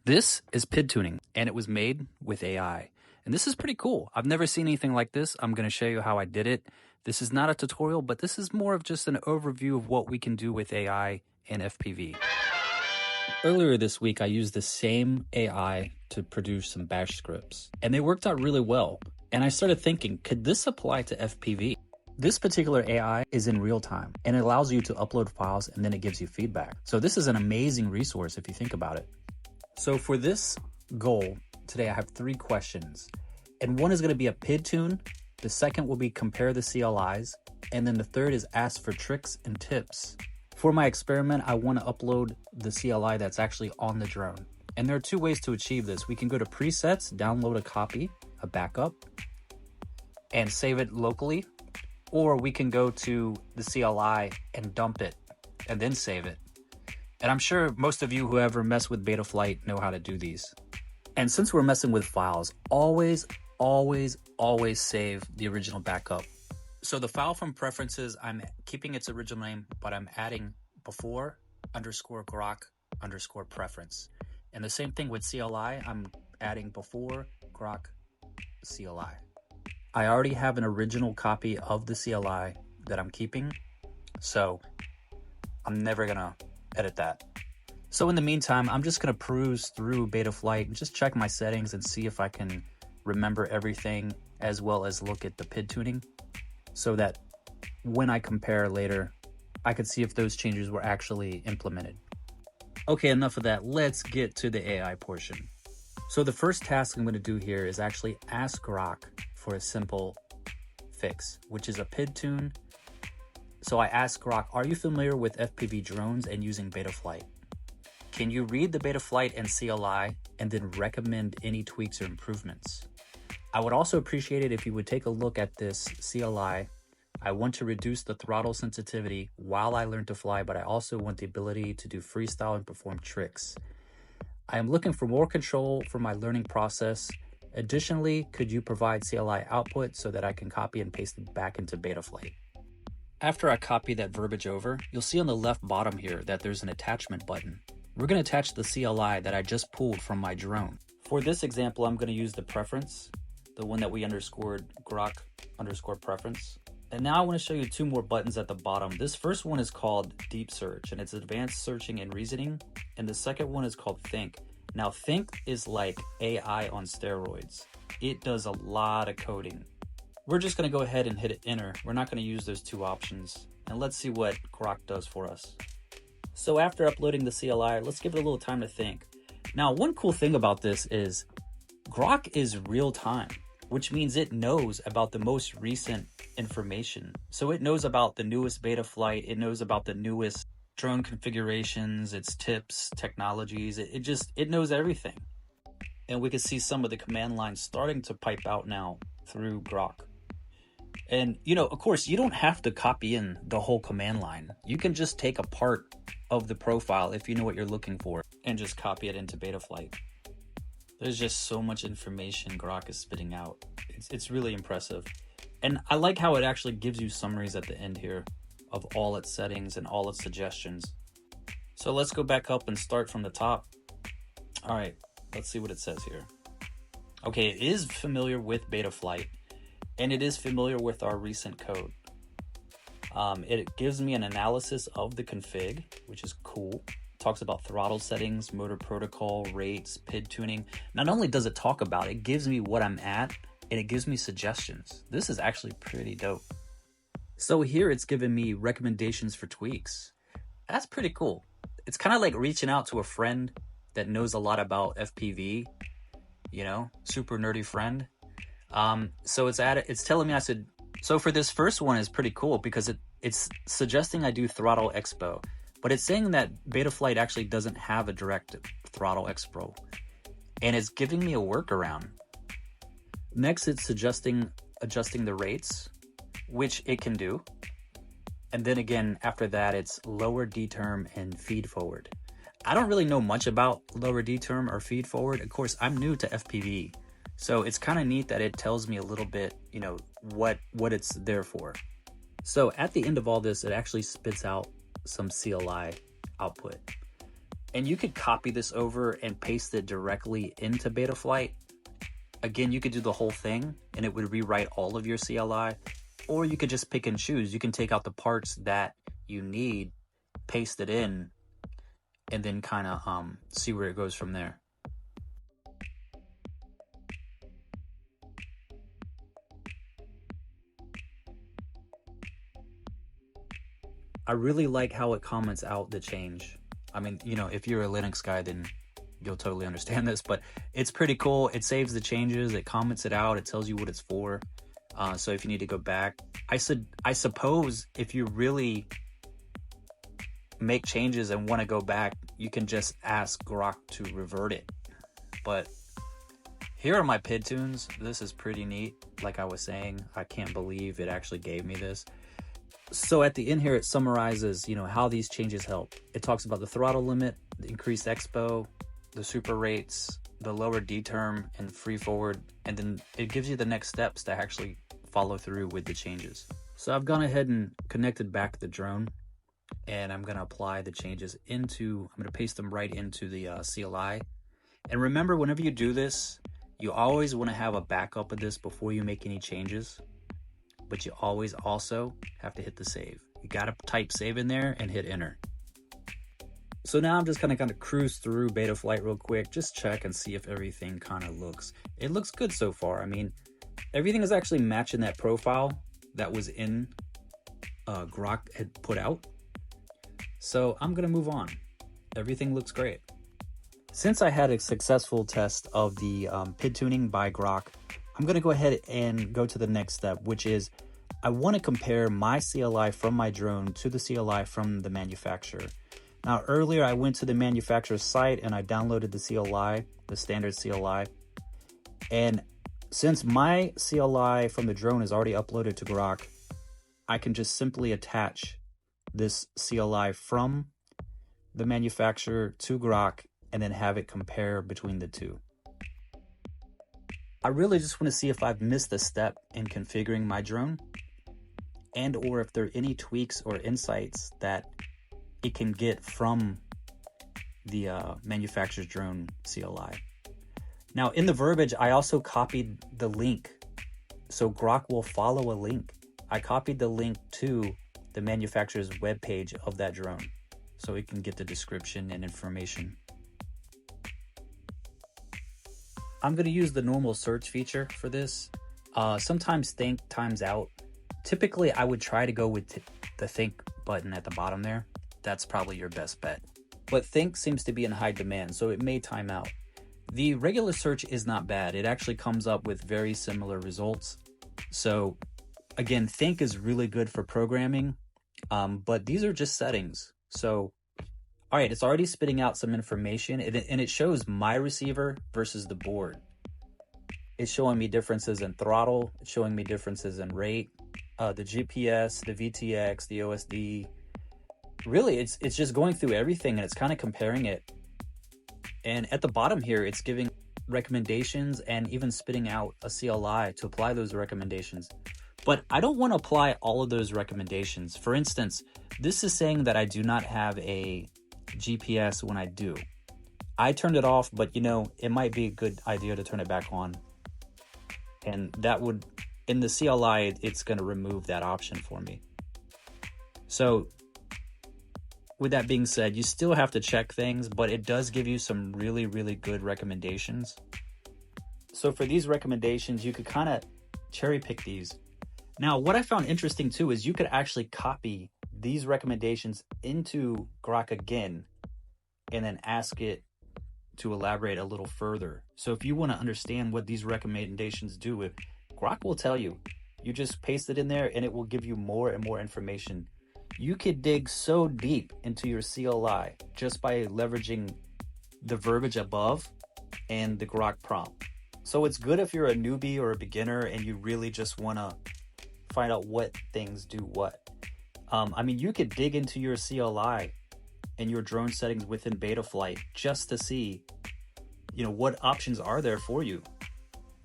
This is PID tuning, and it was made with AI. And this is pretty cool. I've never seen anything like this. I'm going to show you how I did it. This is not a tutorial, but this is more of just an overview of what we can do with AI in FPV. Earlier this week, I used the same AI to produce some bash scripts, and they worked out really well. And I started thinking, could this apply to FPV? This particular AI is in real time, and it allows you to upload files, and then it gives you feedback. So this is an amazing resource if you think about it. So for this goal, today I have 3 questions, and one is going to be a PID tune, the second will be compare the CLIs, and then the third is ask for tricks and tips. For my experiment, I want to upload the CLI that's actually on the drone. And there are 2 ways to achieve this. We can go to presets, download a copy, a backup, and save it locally, or we can go to the CLI and dump it and then save it. And I'm sure most of you who ever mess with BetaFlight know how to do these. And since we're messing with files, always save the original backup. So the file from preferences, I'm keeping its original name, but I'm adding before _Grok _preference. And the same thing with CLI, I'm adding before Grok CLI. I already have an original copy of the CLI that I'm keeping, so I'm never gonna edit that. So in the meantime, I'm just gonna peruse through BetaFlight and just check my settings and see if I can remember everything, as well as look at the PID tuning, so that when I compare later, I could see if those changes were actually implemented. Okay, enough of that. Let's get to the AI portion. So the first task I'm gonna do here is actually ask Grok for a simple fix, which is a PID tune. So I asked Grok, are you familiar with FPV drones and using BetaFlight? Can you read the BetaFlight and CLI and then recommend any tweaks or improvements? I would also appreciate it if you would take a look at this CLI. I want to reduce the throttle sensitivity while I learn to fly, but I also want the ability to do freestyle and perform tricks. I am looking for more control for my learning process. Additionally, could you provide CLI output so that I can copy and paste it back into BetaFlight? After I copy that verbiage over, you'll see on the left bottom here that there's an attachment button. We're going to attach the CLI that I just pulled from my drone. For this example, I'm going to use the preference, the one that we underscored Grok _preference. And now I want to show you 2 more buttons at the bottom. This first one is called Deep Search, and it's advanced searching and reasoning. And the second one is called Think. Now, Think is like AI on steroids. It does a lot of coding. We're just going to go ahead and hit enter. We're not going to use those 2 options. And let's see what Grok does for us. So after uploading the CLI, let's give it a little time to think. Now, one cool thing about this is Grok is real time, which means it knows about the most recent information. So it knows about the newest BetaFlight. It knows about the newest drone configurations, its tips, technologies. It knows everything. And we can see some of the command lines starting to pipe out now through Grok. And, of course, you don't have to copy in the whole command line. You can just take a part of the profile if you know what you're looking for and just copy it into BetaFlight. There's just so much information Grok is spitting out. It's really impressive. And I like how it actually gives you summaries at the end here of all its settings and all its suggestions. So let's go back up and start from the top. All right, let's see what it says here. Okay, it is familiar with BetaFlight, and it is familiar with our recent code. It gives me an analysis of the config, which is cool. It talks about throttle settings, motor protocol, rates, PID tuning. Not only does it talk about it, it gives me what I'm at, and it gives me suggestions. This is actually pretty dope. So here it's giving me recommendations for tweaks. That's pretty cool. It's kind of like reaching out to a friend that knows a lot about FPV, super nerdy friend. So it's telling me so for this first one is pretty cool because it's suggesting I do throttle expo, but it's saying that BetaFlight actually doesn't have a direct throttle expo, and it's giving me a workaround. Next, it's suggesting adjusting the rates, which it can do. And then again, after that, it's lower D-term and feed forward. I don't really know much about lower D-term or feed forward. Of course, I'm new to FPV. So it's kind of neat that it tells me a little bit, what it's there for. So at the end of all this, it actually spits out some CLI output. And you could copy this over and paste it directly into BetaFlight. Again, you could do the whole thing and it would rewrite all of your CLI, or you could just pick and choose. You can take out the parts that you need, paste it in, and then kind of see where it goes from there. I really like how it comments out the change. I mean, you know, if you're a Linux guy, then you'll totally understand this, but it's pretty cool. It saves the changes, it comments it out, it tells you what it's for. So if you need to go back, I suppose if you really make changes and want to go back, you can just ask Grok to revert it. But here are my PID tunes. This is pretty neat. Like I was saying, I can't believe it actually gave me this. So at the end here, it summarizes, you know, how these changes help. It talks about the throttle limit, the increased expo, the super rates, the lower D term and free forward, and then it gives you the next steps to actually follow through with the changes. So I've gone ahead and connected back the drone, and I'm going to apply the changes into, I'm going to paste them right into the CLI. And remember, whenever you do this, you always want to have a backup of this before you make any changes. But you always also have to hit the save. You got to type save in there and hit enter. So now I'm just kind of cruise through BetaFlight real quick, just check and see if everything kind of looks. It looks good so far. I mean, everything is actually matching that profile that was in Grok had put out. So I'm gonna move on. Everything looks great. Since I had a successful test of the PID tuning by Grok, I'm going to go ahead and go to the next step, which is I want to compare my CLI from my drone to the CLI from the manufacturer. Now, earlier I went to the manufacturer's site and I downloaded the CLI, the standard CLI. And since my CLI from the drone is already uploaded to Grok, I can just simply attach this CLI from the manufacturer to Grok and then have it compare between the two. I really just want to see if I've missed a step in configuring my drone, and or if there are any tweaks or insights that it can get from the manufacturer's drone CLI. Now in the verbiage, I also copied the link, so Grok will follow a link. I copied the link to the manufacturer's webpage of that drone, so it can get the description and information. I'm going to use the normal search feature for this. Sometimes think times out. Typically, I would try to go with the think button at the bottom there. That's probably your best bet. But think seems to be in high demand, so it may time out. The regular search is not bad. It actually comes up with very similar results. So again, think is really good for programming, but these are just settings. So all right, it's already spitting out some information, and it shows my receiver versus the board. It's showing me differences in throttle, it's showing me differences in rate, the GPS, the VTX, the OSD. Really, it's just going through everything, and it's kind of comparing it. And at the bottom here, it's giving recommendations and even spitting out a CLI to apply those recommendations. But I don't want to apply all of those recommendations. For instance, this is saying that I do not have a GPS when I do. I turned it off, but you know, it might be a good idea to turn it back on. And that would, in the CLI, it's going to remove that option for me. So with that being said, you still have to check things, but it does give you some really, really good recommendations. So for these recommendations, you could kind of cherry pick these. Now, what I found interesting too is you could actually copy these recommendations into Grok again and then ask it to elaborate a little further. So if you want to understand what these recommendations do, Grok will tell you. You just paste it in there and it will give you more and more information. You could dig so deep into your CLI just by leveraging the verbiage above and the Grok prompt. So it's good if you're a newbie or a beginner and you really just want to find out what things do what. I mean, you could dig into your CLI and your drone settings within BetaFlight just to see, you know, what options are there for you.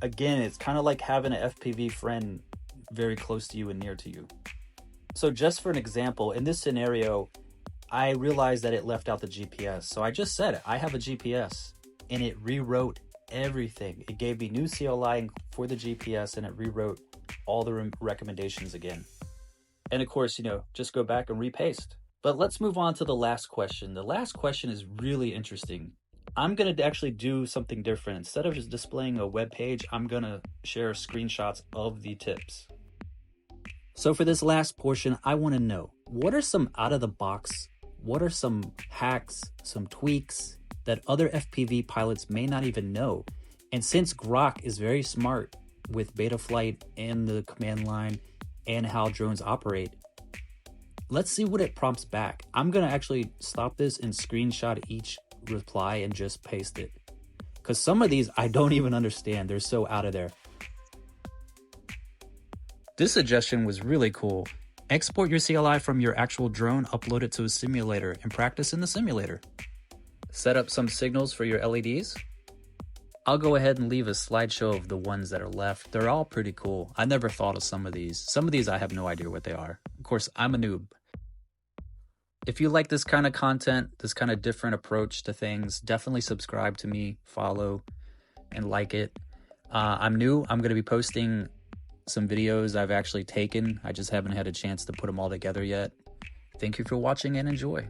Again, it's kind of like having an FPV friend very close to you and near to you. So just for an example, in this scenario, I realized that it left out the GPS. So I just said it. I have a GPS, and it rewrote everything. It gave me new CLI for the GPS, and it rewrote all the recommendations again. And of course, just go back and repaste. But let's move on to the last question. The last question is really interesting. I'm going to actually do something different. Instead of just displaying a web page, I'm going to share screenshots of the tips. So for this last portion, I want to know, what are some out-of-the-box, what are some hacks, some tweaks that other FPV pilots may not even know? And since Grok is very smart with BetaFlight and the command line and how drones operate, let's see what it prompts back. I'm going to actually stop this and screenshot each reply and just paste it, because some of these I don't even understand. They're so out of there. This suggestion was really cool. Export your CLI from your actual drone, upload it to a simulator, and practice in the simulator. Set up some signals for your LEDs. I'll go ahead and leave a slideshow of the ones that are left. They're all pretty cool. I never thought of some of these. Some of these I have no idea what they are. Of course, I'm a noob. If you like this kind of content, this kind of different approach to things, definitely subscribe to me, follow, and like it. I'm new. I'm going to be posting some videos I've actually taken. I just haven't had a chance to put them all together yet. Thank you for watching and enjoy.